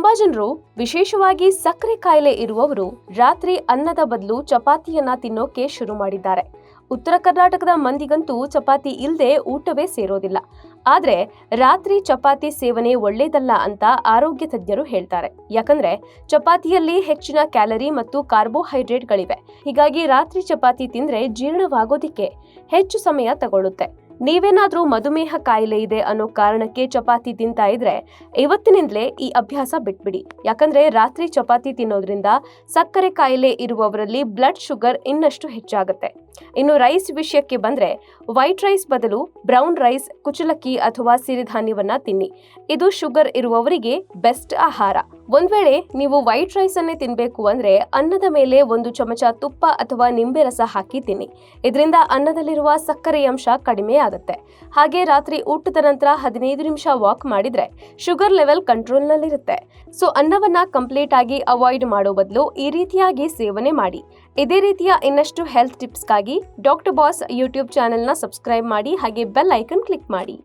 ತುಂಬಾ ಜನರು, ವಿಶೇಷವಾಗಿ ಸಕ್ಕರೆ ಕಾಯಿಲೆ ಇರುವವರು, ರಾತ್ರಿ ಅನ್ನದ ಬದಲು ಚಪಾತಿಯನ್ನ ತಿನ್ನೋಕೆ ಶುರು ಮಾಡಿದ್ದಾರೆ. ಉತ್ತರ ಕರ್ನಾಟಕದ ಮಂದಿಗಂತೂ ಚಪಾತಿ ಇಲ್ಲದೆ ಊಟವೇ ಸೇರೋದಿಲ್ಲ. ಆದ್ರೆ ರಾತ್ರಿ ಚಪಾತಿ ಸೇವನೆ ಒಳ್ಳೇದಲ್ಲ ಅಂತ ಆರೋಗ್ಯ ತಜ್ಞರು ಹೇಳ್ತಾರೆ. ಯಾಕಂದ್ರೆ ಚಪಾತಿಯಲ್ಲಿ ಹೆಚ್ಚಿನ ಕ್ಯಾಲರಿ ಮತ್ತು ಕಾರ್ಬೋಹೈಡ್ರೇಟ್ಗಳಿವೆ. ಹೀಗಾಗಿ ರಾತ್ರಿ ಚಪಾತಿ ತಿಂದ್ರೆ ಜೀರ್ಣವಾಗೋದಿಕ್ಕೆ ಹೆಚ್ಚು ಸಮಯ ತಗೊಳ್ಳುತ್ತೆ. ನೀವೇನಾದ್ರೂ ಮಧುಮೇಹ ಕಾಯಿಲೆ ಇದೆ ಅನ್ನೋ ಕಾರಣಕ್ಕೆ ಚಪಾತಿ ತಿಂತಾ ಇದ್ರೆ ಇವತ್ತಿನಿಂದಲೇ ಈ ಅಭ್ಯಾಸ ಬಿಟ್ಬಿಡಿ. ಯಾಕಂದ್ರೆ ರಾತ್ರಿ ಚಪಾತಿ ತಿನ್ನೋದ್ರಿಂದ ಸಕ್ಕರೆ ಕಾಯಿಲೆ ಇರುವವರಲ್ಲಿ ಬ್ಲಡ್ ಶುಗರ್ ಇನ್ನಷ್ಟು ಹೆಚ್ಚಾಗುತ್ತೆ. ಇನ್ನು ರೈಸ್ ವಿಷಯಕ್ಕೆ ಬಂದ್ರೆ, ವೈಟ್ ರೈಸ್ ಬದಲು ಬ್ರೌನ್ ರೈಸ್, ಕುಚಲಕ್ಕಿ ಅಥವಾ ಸಿರಿಧಾನ್ಯವನ್ನ ತಿನ್ನಿ. ಇದು ಶುಗರ್ ಇರುವವರಿಗೆ ಬೆಸ್ಟ್ ಆಹಾರ. ಒಂದ್ ವೇಳೆ ನೀವು ವೈಟ್ ರೈಸ್ ಅನ್ನೇ ತಿನ್ಬೇಕು ಅಂದ್ರೆ ಅನ್ನದ ಮೇಲೆ 1 ಚಮಚ ತುಪ್ಪ ಅಥವಾ ನಿಂಬೆ ರಸ ಹಾಕಿ ತಿನ್ನಿ. ಇದರಿಂದ ಅನ್ನದಲ್ಲಿರುವ ಸಕ್ಕರೆ ಅಂಶ ಕಡಿಮೆ ಆಗುತ್ತೆ. ಹಾಗೆ ರಾತ್ರಿ ಊಟದ ನಂತರ 15 ನಿಮಿಷ ವಾಕ್ ಮಾಡಿದ್ರೆ ಶುಗರ್ ಲೆವೆಲ್ ಕಂಟ್ರೋಲ್ ನಲ್ಲಿರುತ್ತೆ. ಸೊ ಅನ್ನವನ್ನ ಕಂಪ್ಲೀಟ್ ಆಗಿ ಅವಾಯ್ಡ್ ಮಾಡೋ ಬದಲು ಈ ರೀತಿಯಾಗಿ ಸೇವನೆ ಮಾಡಿ. ಇದೇ ರೀತಿಯ ಇನ್ನಷ್ಟು ಹೆಲ್ತ್ ಟಿಪ್ಸ್ಗಾಗಿ ಡಾಕ್ಟರ್ ಬಾಸ್ ಯೂಟ್ಯೂಬ್ ಚಾನೆಲ್ನ ಸಬ್ಸ್ಕ್ರೈಬ್ ಮಾಡಿ, ಹಾಗೆ ಬೆಲ್ ಐಕನ್ ಕ್ಲಿಕ್ ಮಾಡಿ.